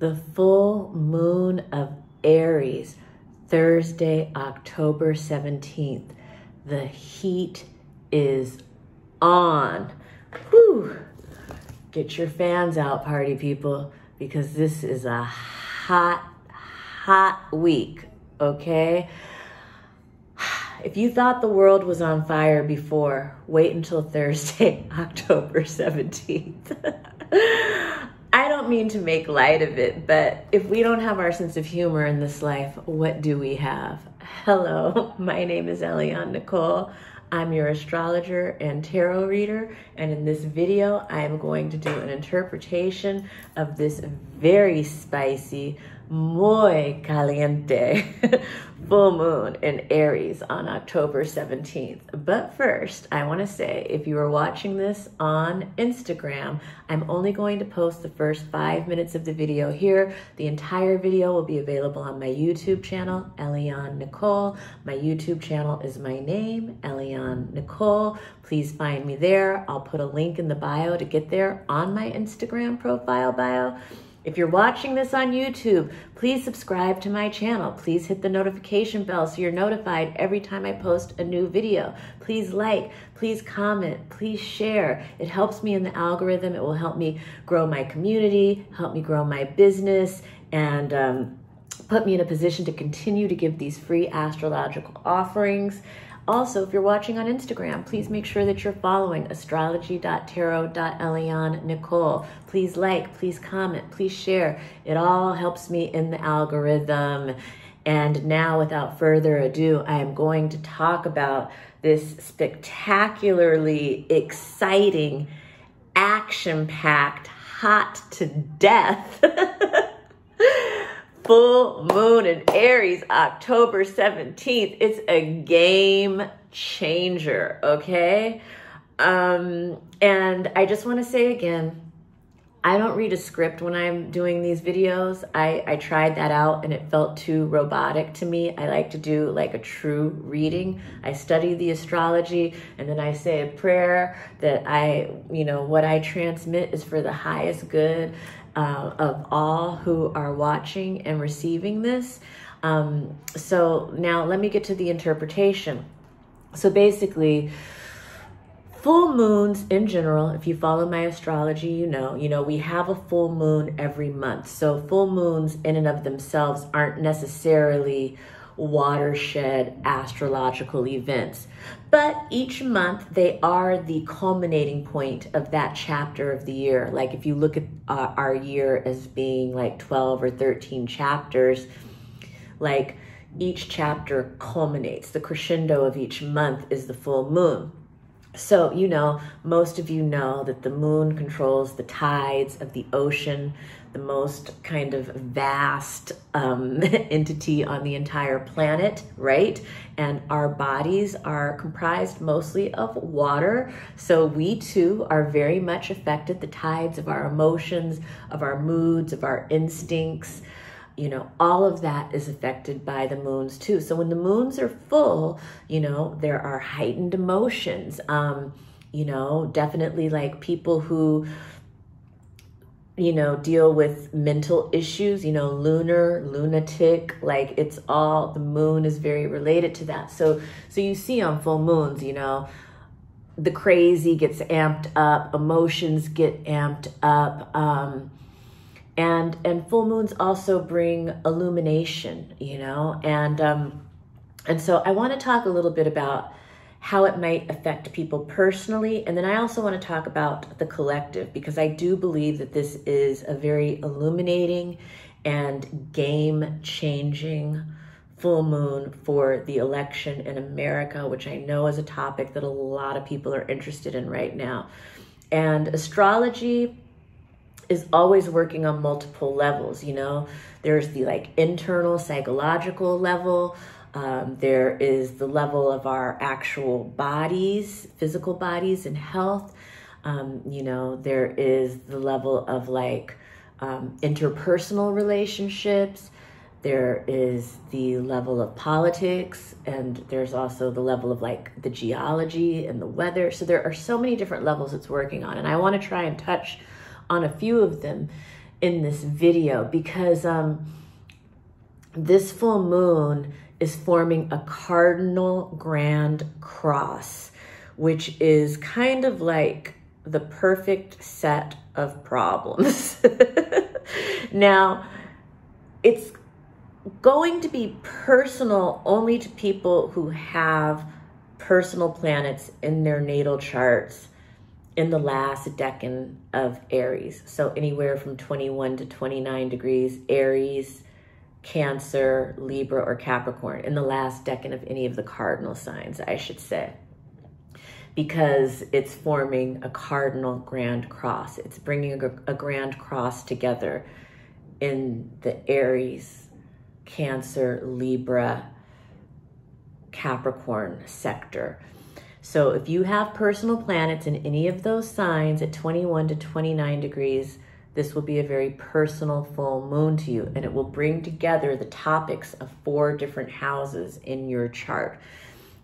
the full moon of Aries, Thursday, October 17th. The heat is on. Whew. Get your fans out, party people, because this is a hot week, okay? If you thought the world was on fire before, wait until Thursday, October 17th. I don't mean to make light of it, but if we don't have our sense of humor in this life, what do we have? Hello, my name is Eliane Nicole. I'm your astrologer and tarot reader, and in this video, I am going to do an interpretation of this very spicy, muy caliente full moon in Aries on October 17th. But first, I want to say, if you are watching this on Instagram, I'm only going to post the first 5 minutes of the video here. The entire video will be available on my YouTube channel, Eliane Nicole. My YouTube channel is my name, Eliane Nicole. Please find me there. I'll put a link in the bio to get there on my Instagram profile bio. If you're watching this on YouTube, please subscribe to my channel. Please hit the notification bell so you're notified every time I post a new video. Please like, please comment, please share. It helps me in the algorithm. It will help me grow my community, help me grow my business, and put me in a position to continue to give these free astrological offerings. Also, if you're watching on Instagram, please make sure that you're following astrology.tarot.Eliane Nicole. Please like, please comment, please share. It all helps me in the algorithm. And now, without further ado, I am going to talk about this spectacularly exciting, action-packed, hot to death full moon in Aries, October 17th. It's a game changer, okay? And I just want to say again, I don't read a script when I'm doing these videos. I tried that out and it felt too robotic to me. I like to do like a true reading. I study the astrology and then I say a prayer that what I transmit is for the highest good of all who are watching and receiving this. So now let me get to the interpretation. So basically, full moons in general, if you follow my astrology, you know, we have a full moon every month. So full moons in and of themselves aren't necessarily watershed astrological events, but each month they are the culminating point of that chapter of the year. Like if you look at our year as being like 12 or 13 chapters, like each chapter culminates. The crescendo of each month is the full moon. So, most of you know that the moon controls the tides of the ocean, the most kind of vast entity on the entire planet, right? And our bodies are comprised mostly of water. So we too are very much affected. The tides of our emotions, of our moods, of our instincts, all of that is affected by the moons too. So when the moons are full, there are heightened emotions. Definitely like people who, deal with mental issues, lunatic, like it's all, the moon is very related to that. So you see on full moons, the crazy gets amped up, emotions get amped up, and full moons also bring illumination, and so I want to talk a little bit about how it might affect people personally, and then I also want to talk about the collective, because I do believe that this is a very illuminating and game-changing full moon for the election in America, which I know is a topic that a lot of people are interested in right now. And astrology is always working on multiple levels, There's the internal psychological level. There is the level of our actual bodies, physical bodies and health. There is the level of interpersonal relationships. There is the level of politics, and there's also the level of the geology and the weather. So there are so many different levels it's working on, and I want to try and touch on a few of them in this video because this full moon is forming a cardinal Grand Cross, which is kind of like the perfect set of problems. Now, it's going to be personal only to people who have personal planets in their natal charts in the last decan of Aries. So anywhere from 21 to 29 degrees, Aries, Cancer, Libra, or Capricorn, in the last decan of any of the cardinal signs, I should say, because it's forming a cardinal Grand Cross. It's bringing a Grand Cross together in the Aries, Cancer, Libra, Capricorn sector. So if you have personal planets in any of those signs at 21 to 29 degrees, this will be a very personal full moon to you, and it will bring together the topics of 4 different houses in your chart.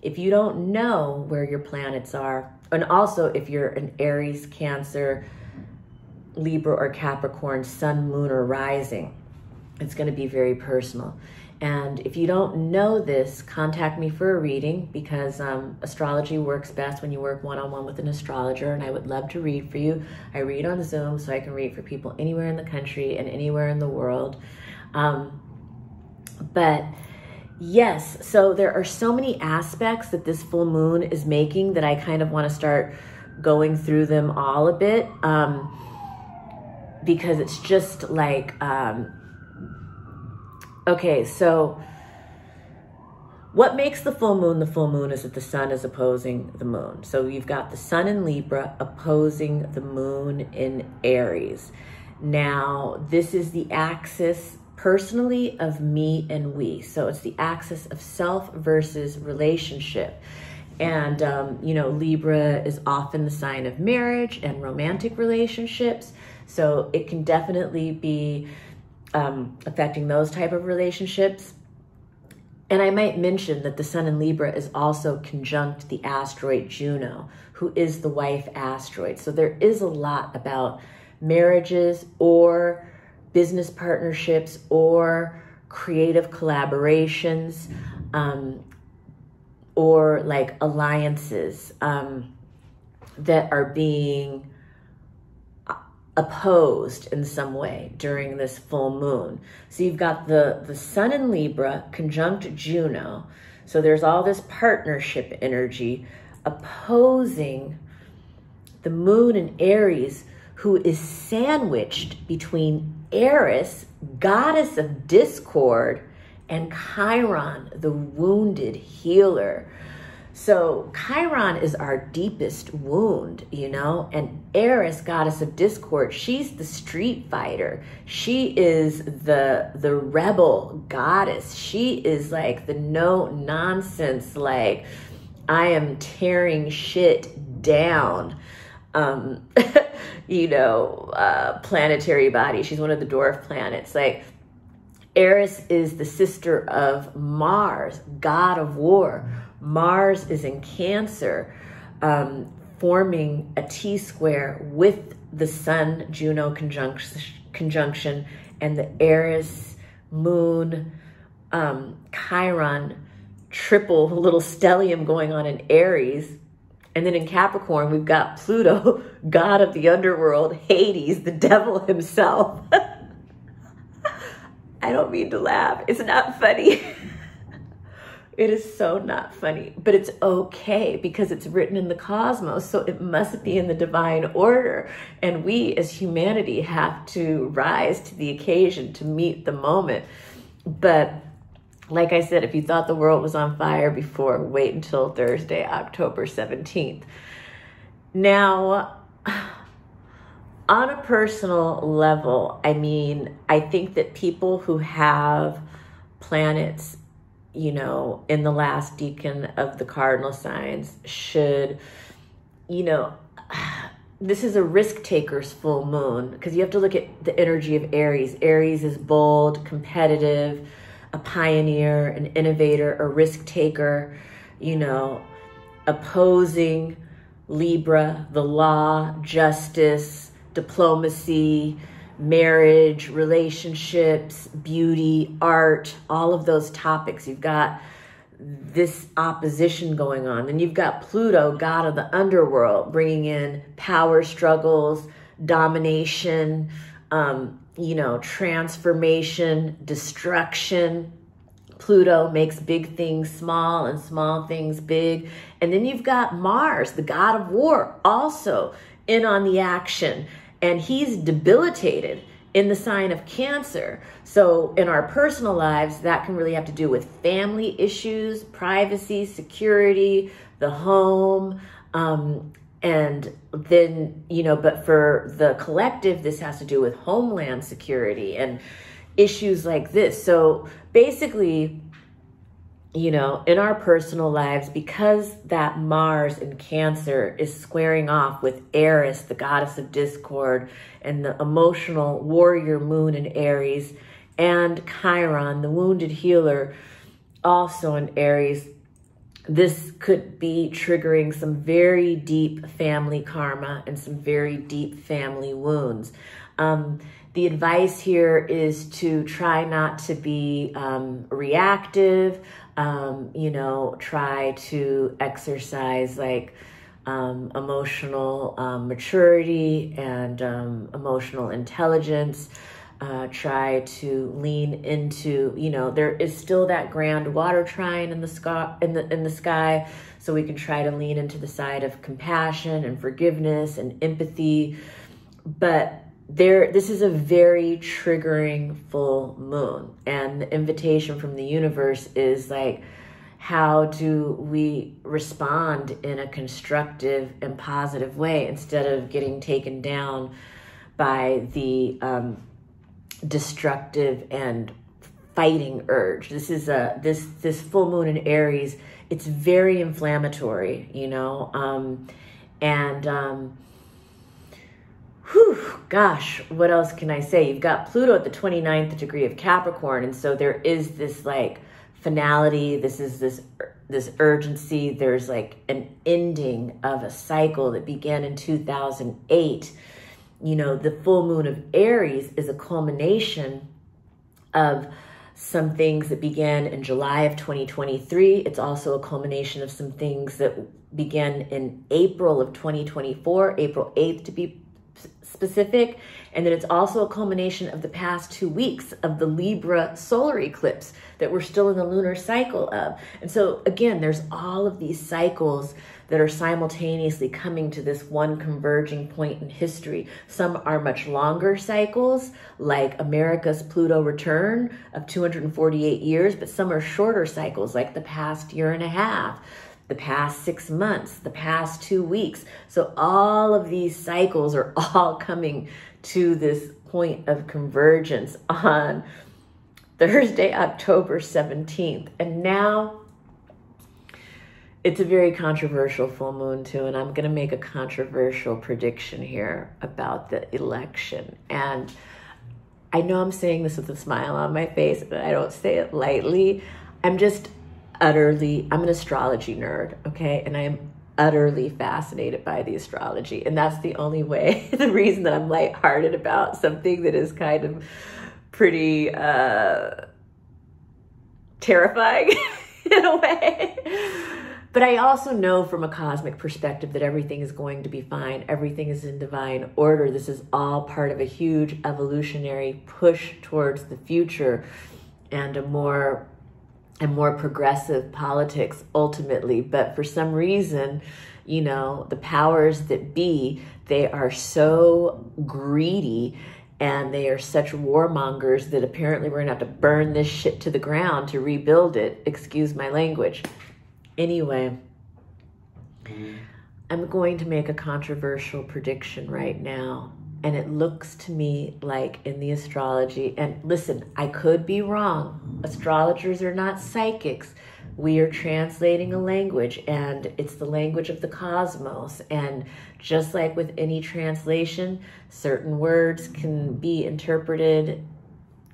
If you don't know where your planets are, and also if you're an Aries, Cancer, Libra, or Capricorn, sun, moon, or rising, it's going to be very personal. And if you don't know this, contact me for a reading, because astrology works best when you work one-on-one with an astrologer, and I would love to read for you. I read on Zoom, so I can read for people anywhere in the country and anywhere in the world. But yes, so there are so many aspects that this full moon is making that I kind of want to start going through them all a bit, because it's just like... Okay, so what makes the full moon is that the sun is opposing the moon. So you've got the sun in Libra opposing the moon in Aries. Now, this is the axis personally of me and we. So it's the axis of self versus relationship. And, you know, Libra is often the sign of marriage and romantic relationships. So it can definitely be affecting those type of relationships. And I might mention that the sun in Libra is also conjunct the asteroid Juno, who is the wife asteroid. So there is a lot about marriages or business partnerships or creative collaborations, or like alliances that are being opposed in some way during this full moon. So you've got the sun in Libra conjunct Juno. So there's all this partnership energy opposing the moon in Aries, who is sandwiched between Eris, goddess of discord, and Chiron, the wounded healer. So Chiron is our deepest wound, you know, and Eris, goddess of discord, she's the street fighter. She is the rebel goddess. She is like the no nonsense, like I am tearing shit down, you know, planetary body. She's one of the dwarf planets. Like Eris is the sister of Mars, god of war. Mars is in Cancer, forming a T-square with the Sun Juno conjunction and the Eris Moon Chiron triple little stellium going on in Aries. And then in Capricorn, we've got Pluto, god of the underworld, Hades, the devil himself. I don't mean to laugh. It's not funny. It is so not funny, but it's okay because it's written in the cosmos, so it must be in the divine order. And we as humanity have to rise to the occasion to meet the moment. But like I said, if you thought the world was on fire before, wait until Thursday, October 17th. Now, on a personal level, I mean, I think that people who have planets, you know, in the last decan of the cardinal signs should, you know, this is a risk taker's full moon, because you have to look at the energy of Aries. Aries is bold, competitive, a pioneer, an innovator, a risk taker, you know, opposing Libra, the law, justice, diplomacy, marriage, relationships, beauty, art, all of those topics. You've got this opposition going on. And you've got Pluto, god of the underworld, bringing in power struggles, domination, you know, transformation, destruction. Pluto makes big things small and small things big. And then you've got Mars, the god of war, also in on the action. And he's debilitated in the sign of Cancer. So in our personal lives, that can really have to do with family issues, privacy, security, the home, and then, you know, but for the collective, this has to do with homeland security and issues like this. So basically, you know, in our personal lives, because that Mars in Cancer is squaring off with Eris, the goddess of discord, and the emotional warrior moon in Aries, and Chiron, the wounded healer, also in Aries, this could be triggering some very deep family karma and some very deep family wounds. The advice here is to try not to be reactive, you know, try to exercise like emotional maturity and emotional intelligence. Try to lean into, you know, there is still that grand water trine in the sky, so we can try to lean into the side of compassion and forgiveness and empathy. But this is a very triggering full moon, and the invitation from the universe is like, how do we respond in a constructive and positive way instead of getting taken down by the destructive and fighting urge? This is this full moon in Aries. It's very inflammatory, you know, whew, gosh, what else can I say? You've got Pluto at the 29th degree of Capricorn, and so there is this like finality. This is this urgency. There's like an ending of a cycle that began in 2008. You know, the full moon of Aries is a culmination of some things that began in July of 2023. It's also a culmination of some things that began in April of 2024, April 8th to be specific. And then it's also a culmination of the past 2 weeks of the Libra solar eclipse that we're still in the lunar cycle of. And so again, there's all of these cycles that are simultaneously coming to this one converging point in history. Some are much longer cycles, like America's Pluto return of 248 years, but some are shorter cycles, like the past year and a half, the past 6 months, the past 2 weeks. So all of these cycles are all coming to this point of convergence on Thursday, October 17th. And now it's a very controversial full moon too, and I'm going to make a controversial prediction here about the election. And I know I'm saying this with a smile on my face, but I don't say it lightly. I'm an astrology nerd, okay? And I am utterly fascinated by the astrology. And that's the only way, the reason that I'm lighthearted about something that is kind of pretty terrifying in a way. But I also know from a cosmic perspective that everything is going to be fine. Everything is in divine order. This is all part of a huge evolutionary push towards the future and a more progressive politics ultimately. But for some reason, you know, the powers that be, they are so greedy and they are such warmongers that apparently we're gonna have to burn this shit to the ground to rebuild it. Excuse my language. Anyway, I'm going to make a controversial prediction right now. And it looks to me like in the astrology, and listen, I could be wrong. Astrologers are not psychics. We are translating a language, and it's the language of the cosmos. And just like with any translation, certain words can be interpreted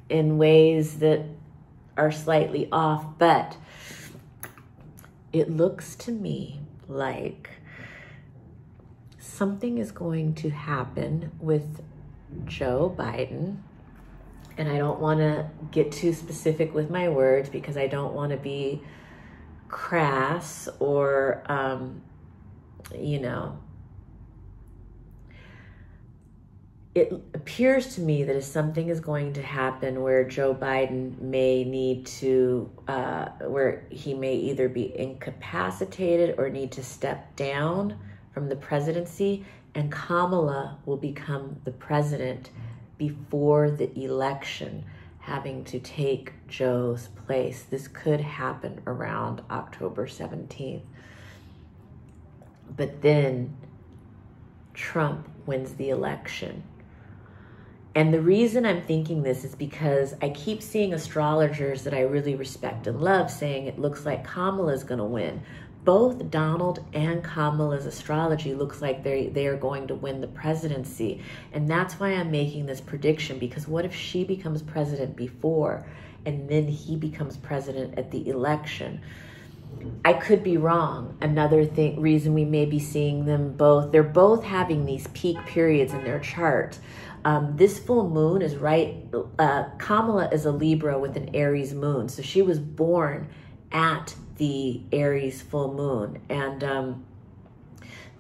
in ways that are slightly off, but it looks to me like something is going to happen with Joe Biden, and I don't want to get too specific with my words because I don't want to be crass or, you know, it appears to me that if something is going to happen where Joe Biden may need to, where he may either be incapacitated or need to step down from the presidency, and Kamala will become the president before the election, having to take Joe's place. This could happen around October 17th. But then Trump wins the election. And the reason I'm thinking this is because I keep seeing astrologers that I really respect and love saying it looks like Kamala's going to win. Both Donald and Kamala's astrology looks like they are going to win the presidency. And that's why I'm making this prediction, because what if she becomes president before and then he becomes president at the election? I could be wrong. Another reason we may be seeing them both, they're both having these peak periods in their chart. This full moon is right, Kamala is a Libra with an Aries moon. So she was born at the Aries full moon. And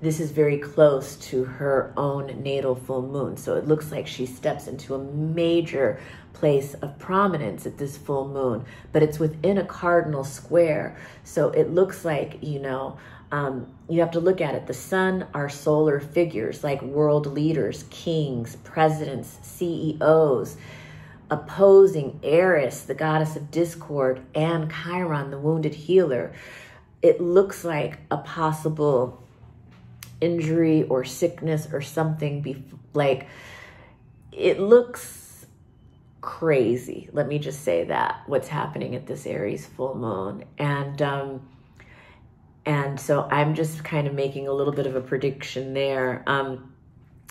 this is very close to her own natal full moon. So it looks like she steps into a major place of prominence at this full moon, but it's within a cardinal square. So it looks like, you know, you have to look at it. The sun are solar figures like world leaders, kings, presidents, CEOs, opposing Aries, the goddess of discord, and Chiron, the wounded healer. It looks like a possible injury or sickness or something, like it looks crazy. Let me just say that, what's happening at this Aries full moon. And so I'm just kind of making a little bit of a prediction there.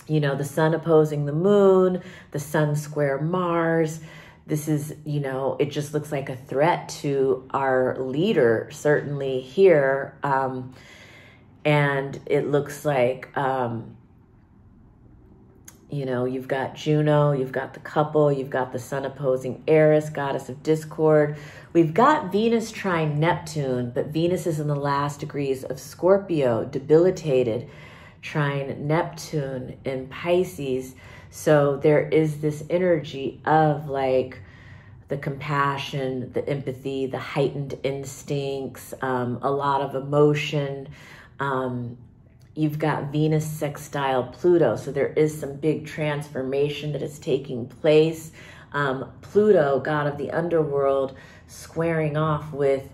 You know, the sun opposing the moon, the sun square Mars. This is, you know, it just looks like a threat to our leader, certainly here. And it looks like, you know, you've got Juno, you've got the couple, you've got the sun opposing Eris, goddess of discord. We've got Venus trine Neptune, but Venus is in the last degrees of Scorpio, debilitated, trine Neptune in Pisces. So there is this energy of like the compassion, the empathy, the heightened instincts, a lot of emotion. You've got Venus sextile Pluto, so there is some big transformation that is taking place. Pluto, god of the underworld, squaring off with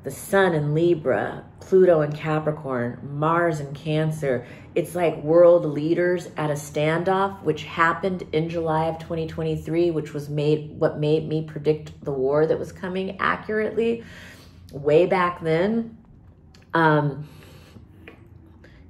the sun in Libra, Pluto in Capricorn, Mars in Cancer. It's like world leaders at a standoff, which happened in July of 2023, which was what made me predict the war that was coming accurately way back then.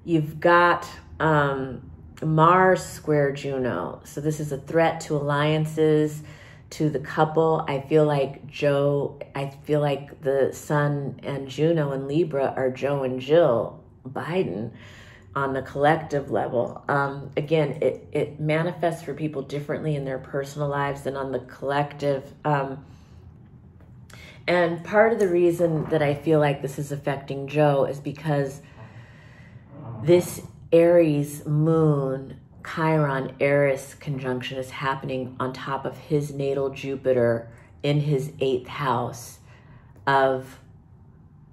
You've got Mars square Juno. So this is a threat to alliances, to the couple. I feel like the sun and Juno and Libra are Joe and Jill Biden on the collective level. Again, it manifests for people differently in their personal lives than on the collective. And part of the reason that I feel like this is affecting Joe is because this Aries moon, Chiron Eris conjunction is happening on top of his natal Jupiter in his 8th house of,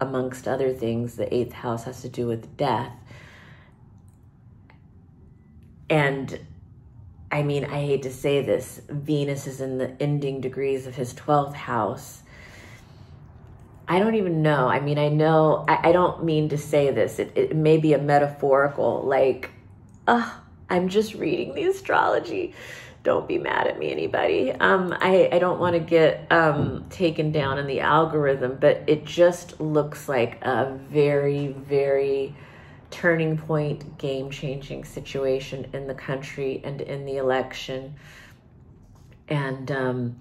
amongst other things, the 8th house has to do with death. And I mean, I hate to say this, Venus is in the ending degrees of his 12th house. I don't even know. I mean, I know, I don't mean to say this. It may be a metaphorical, like, I'm just reading the astrology. Don't be mad at me, anybody. I don't want to get taken down in the algorithm, but it just looks like a very, very turning point, game-changing situation in the country and in the election. And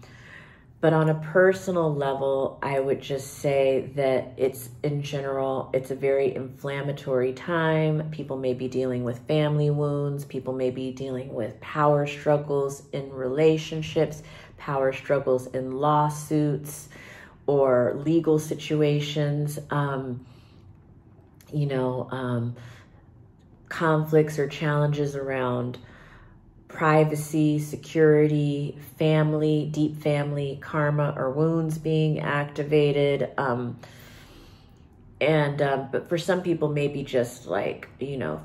But on a personal level, I would just say that it's, in general, it's a very inflammatory time. People may be dealing with family wounds. People may be dealing with power struggles in relationships, power struggles in lawsuits or legal situations, conflicts or challenges around privacy, security, family, deep family karma or wounds being activated. But for some people, maybe just like,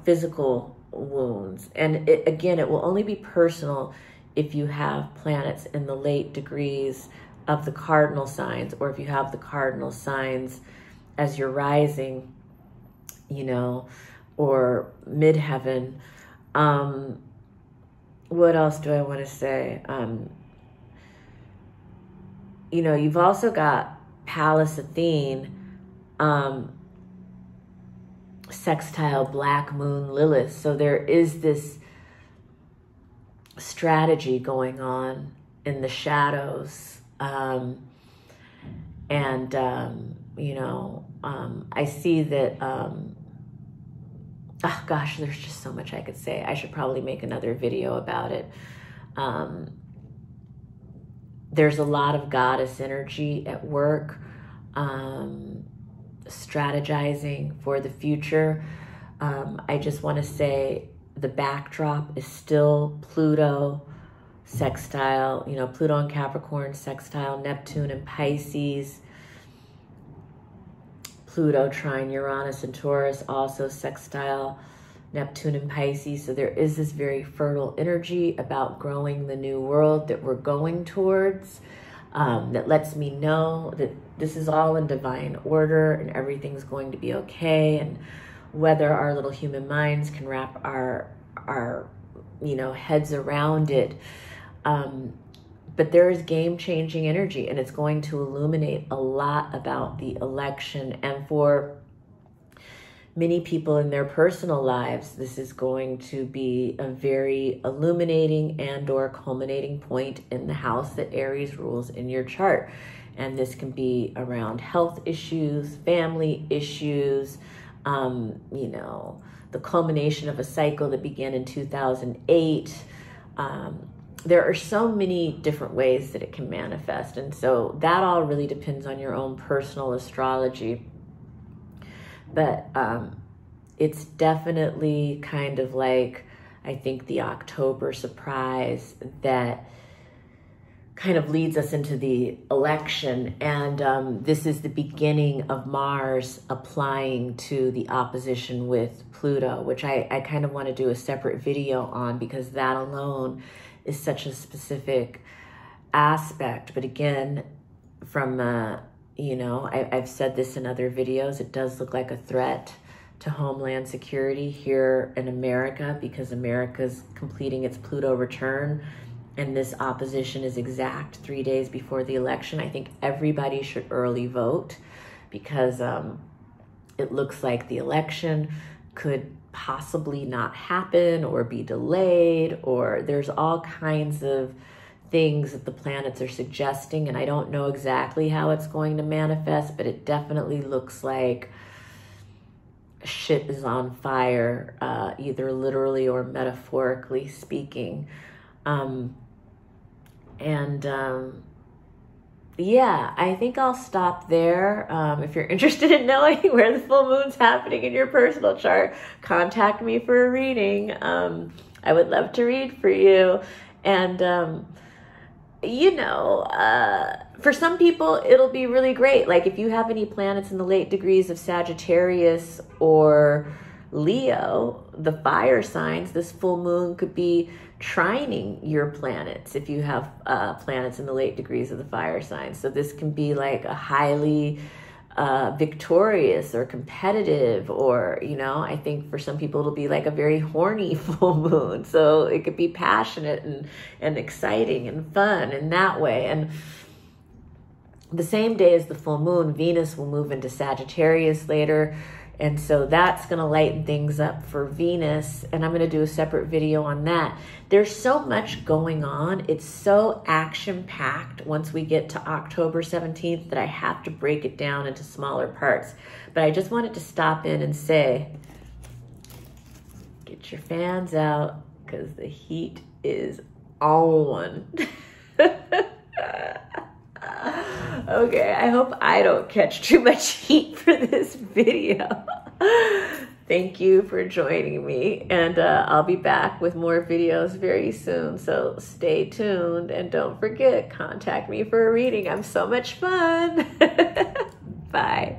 physical wounds. And it will only be personal if you have planets in the late degrees of the cardinal signs, or if you have the cardinal signs as your rising, or midheaven. What else do I want to say? You've also got Pallas Athene, sextile Black Moon Lilith. So there is this strategy going on in the shadows. I see that, oh gosh, there's just so much I could say. I should probably make another video about it. There's a lot of goddess energy at work, strategizing for the future. I just want to say the backdrop is still Pluto sextile, Pluto and Capricorn sextile Neptune and Pisces. Pluto, Trine, Uranus, and Taurus, also sextile Neptune and Pisces. So there is this very fertile energy about growing the new world that we're going towards, that lets me know that this is all in divine order and everything's going to be okay. And whether our little human minds can wrap our heads around it, but there is game-changing energy, and it's going to illuminate a lot about the election. And for many people in their personal lives, this is going to be a very illuminating and or culminating point in the house that Aries rules in your chart. And this can be around health issues, family issues, the culmination of a cycle that began in 2008. There are so many different ways that it can manifest. And so that all really depends on your own personal astrology. But it's definitely kind of like, I think, the October surprise that kind of leads us into the election. And this is the beginning of Mars applying to the opposition with Pluto, which I kind of want to do a separate video on, because that alone is such a specific aspect. But again, from, I've said this in other videos, it does look like a threat to homeland security here in America, because America's completing its Pluto return. And this opposition is exact 3 days before the election. I think everybody should early vote, because it looks like the election could possibly not happen or be delayed, or there's all kinds of things that the planets are suggesting. And I don't know exactly how it's going to manifest, but it definitely looks like shit is on fire, either literally or metaphorically speaking. Yeah, I think I'll stop there. If you're interested in knowing where the full moon's happening in your personal chart, contact me for a reading. I would love to read for you. And, for some people, it'll be really great. Like if you have any planets in the late degrees of Sagittarius or Leo, the fire signs, this full moon could be trining your planets if you have planets in the late degrees of the fire signs. So this can be like a highly victorious or competitive, or, I think for some people it'll be like a very horny full moon. So it could be passionate and exciting and fun in that way. And the same day as the full moon, Venus will move into Sagittarius later. And so that's going to lighten things up for Venus. And I'm going to do a separate video on that. There's so much going on. It's so action-packed once we get to October 17th that I have to break it down into smaller parts. But I just wanted to stop in and say, get your fans out because the heat is on. Okay, I hope I don't catch too much heat for this video. Thank you for joining me, and I'll be back with more videos very soon, so stay tuned, and don't forget, contact me for a reading. I'm so much fun. Bye.